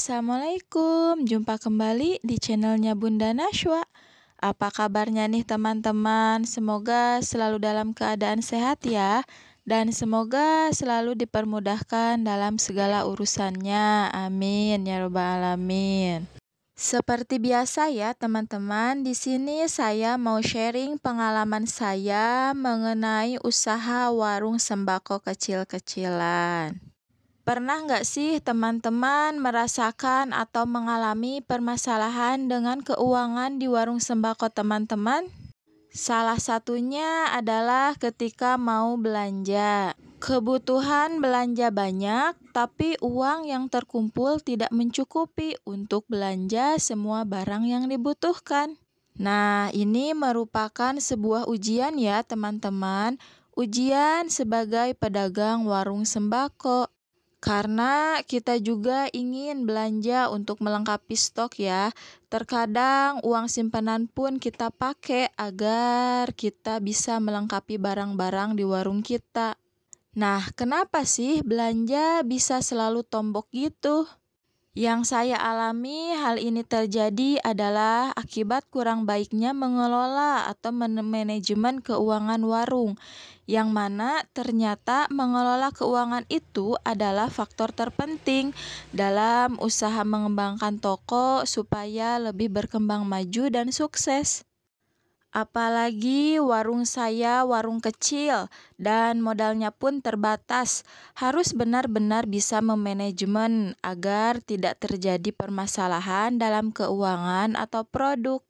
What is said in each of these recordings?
Assalamualaikum, jumpa kembali di channelnya Bunda Nashwa. Apa kabarnya nih teman-teman? Semoga selalu dalam keadaan sehat ya. Dan semoga selalu dipermudahkan dalam segala urusannya. Amin ya robbal alamin. Seperti biasa ya teman-teman, di sini saya mau sharing pengalaman saya mengenai usaha warung sembako kecil-kecilan. Pernah nggak sih teman-teman merasakan atau mengalami permasalahan dengan keuangan di warung sembako teman-teman? Salah satunya adalah ketika mau belanja. Kebutuhan belanja banyak, tapi uang yang terkumpul tidak mencukupi untuk belanja semua barang yang dibutuhkan. Nah, ini merupakan sebuah ujian ya teman-teman. Ujian sebagai pedagang warung sembako. Karena kita juga ingin belanja untuk melengkapi stok ya. Terkadang uang simpanan pun kita pakai agar kita bisa melengkapi barang-barang di warung kita. Nah, kenapa sih belanja bisa selalu tombok gitu? Yang saya alami hal ini terjadi adalah akibat kurang baiknya mengelola atau manajemen keuangan warung, yang mana ternyata mengelola keuangan itu adalah faktor terpenting dalam usaha mengembangkan toko supaya lebih berkembang maju dan sukses. Apalagi warung saya warung kecil dan modalnya pun terbatas, harus benar-benar bisa memanajemen agar tidak terjadi permasalahan dalam keuangan atau produk.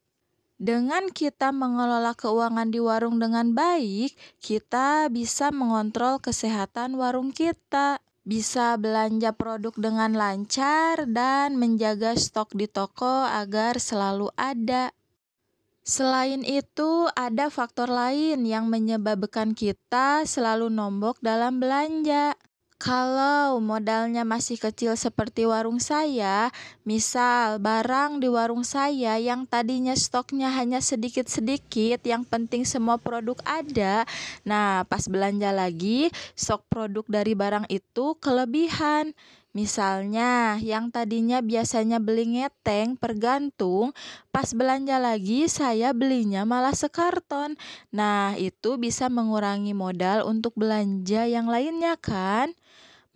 Dengan kita mengelola keuangan di warung dengan baik, kita bisa mengontrol kesehatan warung kita, bisa belanja produk dengan lancar dan menjaga stok di toko agar selalu ada. Selain itu, ada faktor lain yang menyebabkan kita selalu nombok dalam belanja. Kalau modalnya masih kecil seperti warung saya, misal barang di warung saya yang tadinya stoknya hanya sedikit-sedikit, yang penting semua produk ada. Nah, pas belanja lagi, stok produk dari barang itu kelebihan. Misalnya, yang tadinya biasanya beli ngeteng per gantung, pas belanja lagi saya belinya malah sekarton. Nah, itu bisa mengurangi modal untuk belanja yang lainnya kan?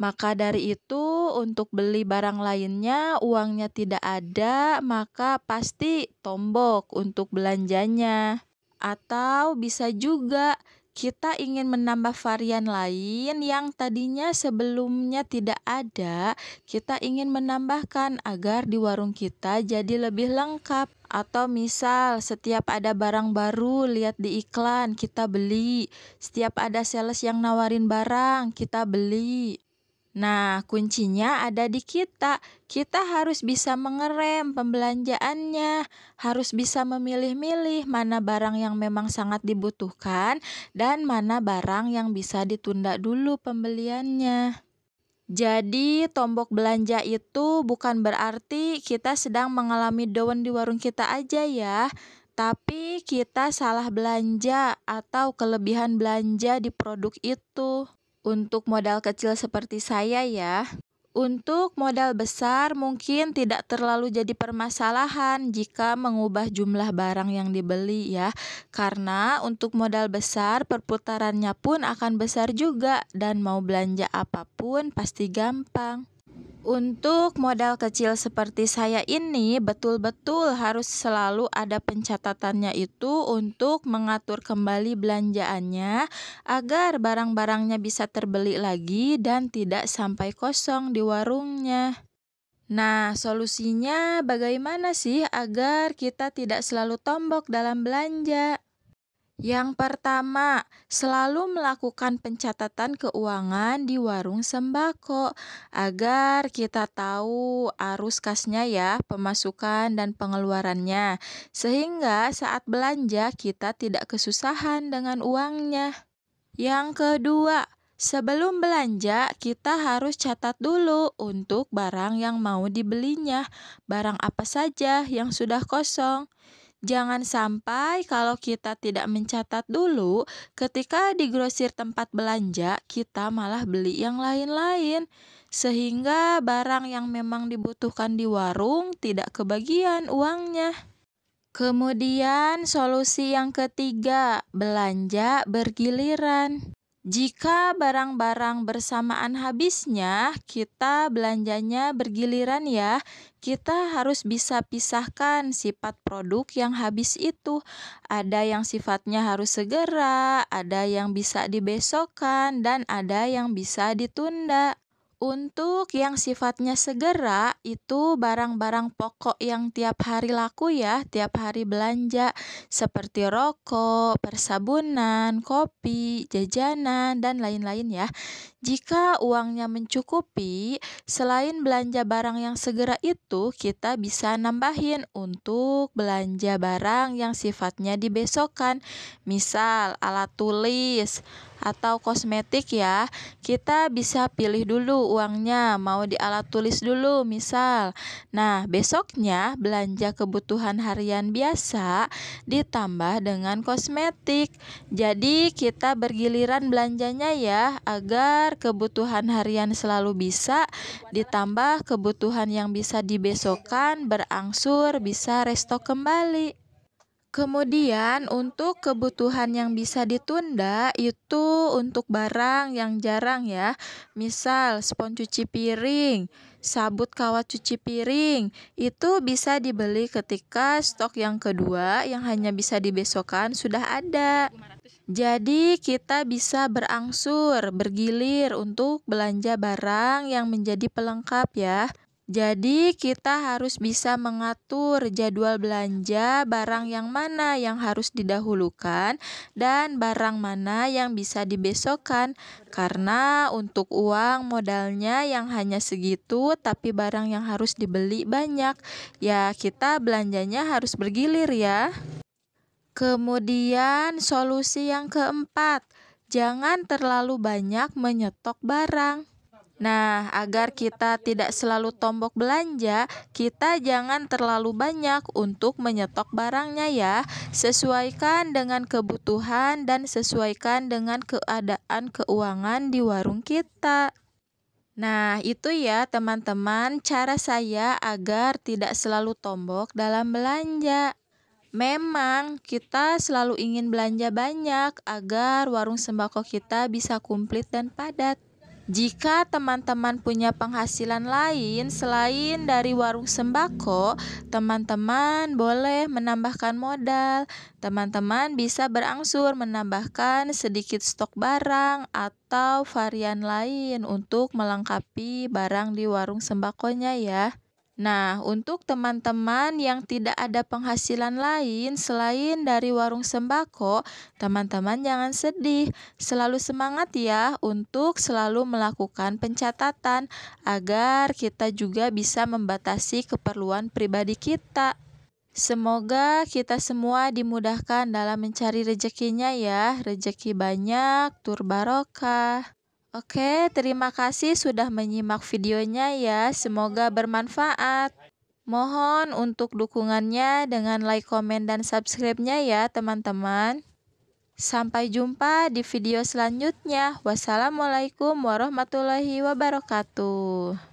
Maka dari itu, untuk beli barang lainnya uangnya tidak ada, maka pasti tombok untuk belanjanya. Atau bisa juga kita ingin menambah varian lain yang tadinya sebelumnya tidak ada, kita ingin menambahkan agar di warung kita jadi lebih lengkap. Atau misal setiap ada barang baru lihat di iklan kita beli, setiap ada sales yang nawarin barang kita beli. Nah, kuncinya ada di kita. Kita harus bisa mengerem pembelanjaannya, harus bisa memilih-milih mana barang yang memang sangat dibutuhkan dan mana barang yang bisa ditunda dulu pembeliannya. Jadi, tombok belanja itu bukan berarti kita sedang mengalami down di warung kita aja ya, tapi kita salah belanja atau kelebihan belanja di produk itu. Untuk modal kecil seperti saya ya. Untuk modal besar mungkin tidak terlalu jadi permasalahan jika mengubah jumlah barang yang dibeli ya. Karena untuk modal besar perputarannya pun akan besar juga dan mau belanja apapun pasti gampang. Untuk modal kecil seperti saya ini betul-betul harus selalu ada pencatatannya itu untuk mengatur kembali belanjaannya agar barang-barangnya bisa terbeli lagi dan tidak sampai kosong di warungnya. Nah, solusinya bagaimana sih agar kita tidak selalu tombok dalam belanja? Yang pertama, selalu melakukan pencatatan keuangan di warung sembako agar kita tahu arus kasnya ya, pemasukan dan pengeluarannya. Sehingga saat belanja kita tidak kesusahan dengan uangnya. Yang kedua, sebelum belanja kita harus catat dulu untuk barang yang mau dibelinya. Barang apa saja yang sudah kosong. Jangan sampai kalau kita tidak mencatat dulu, ketika di grosir tempat belanja, kita malah beli yang lain-lain. sehingga barang yang memang dibutuhkan di warung tidak kebagian uangnya. Kemudian solusi yang ketiga, belanja bergiliran. Jika barang-barang bersamaan habisnya, kita belanjanya bergiliran ya. Kita harus bisa pisahkan sifat produk yang habis itu. Ada yang sifatnya harus segera, ada yang bisa dibesokkan, dan ada yang bisa ditunda. Untuk yang sifatnya segera, itu barang-barang pokok yang tiap hari laku ya, tiap hari belanja, seperti rokok, persabunan, kopi, jajanan, dan lain-lain ya. Jika uangnya mencukupi, selain belanja barang yang segera itu, kita bisa nambahin untuk belanja barang yang sifatnya dibesokkan. Misal alat tulis atau kosmetik ya. Kita bisa pilih dulu uangnya mau di alat tulis dulu misal. Nah, besoknya belanja kebutuhan harian biasa ditambah dengan kosmetik. Jadi kita bergiliran belanjanya ya agar kebutuhan harian selalu bisa ditambah kebutuhan yang bisa dibesokkan berangsur bisa restock kembali. Kemudian untuk kebutuhan yang bisa ditunda itu untuk barang yang jarang ya. Misal spons cuci piring, sabut kawat cuci piring, itu bisa dibeli ketika stok yang kedua yang hanya bisa dibesokkan sudah ada. Jadi kita bisa berangsur, bergilir untuk belanja barang yang menjadi pelengkap ya. Jadi kita harus bisa mengatur jadwal belanja barang yang mana yang harus didahulukan dan barang mana yang bisa dibesokkan. Karena untuk uang modalnya yang hanya segitu tapi barang yang harus dibeli banyak. Ya kita belanjanya harus bergilir ya. Kemudian solusi yang keempat, jangan terlalu banyak menyetok barang. Nah, agar kita tidak selalu tombok belanja, kita jangan terlalu banyak untuk menyetok barangnya ya. Sesuaikan dengan kebutuhan dan sesuaikan dengan keadaan keuangan di warung kita. Nah, itu ya teman-teman cara saya agar tidak selalu tombok dalam belanja. Memang kita selalu ingin belanja banyak agar warung sembako kita bisa komplit dan padat. Jika teman-teman punya penghasilan lain selain dari warung sembako, teman-teman boleh menambahkan modal. Teman-teman bisa berangsur menambahkan sedikit stok barang atau varian lain untuk melengkapi barang di warung sembakonya ya. Nah, untuk teman-teman yang tidak ada penghasilan lain selain dari warung sembako, teman-teman jangan sedih. Selalu semangat ya untuk selalu melakukan pencatatan agar kita juga bisa membatasi keperluan pribadi kita. Semoga kita semua dimudahkan dalam mencari rezekinya ya. Rezeki banyak, tur barokah. Oke, terima kasih sudah menyimak videonya ya. Semoga bermanfaat. Mohon untuk dukungannya dengan like, komen, dan subscribe-nya ya teman-teman. Sampai jumpa di video selanjutnya. Wassalamualaikum warahmatullahi wabarakatuh.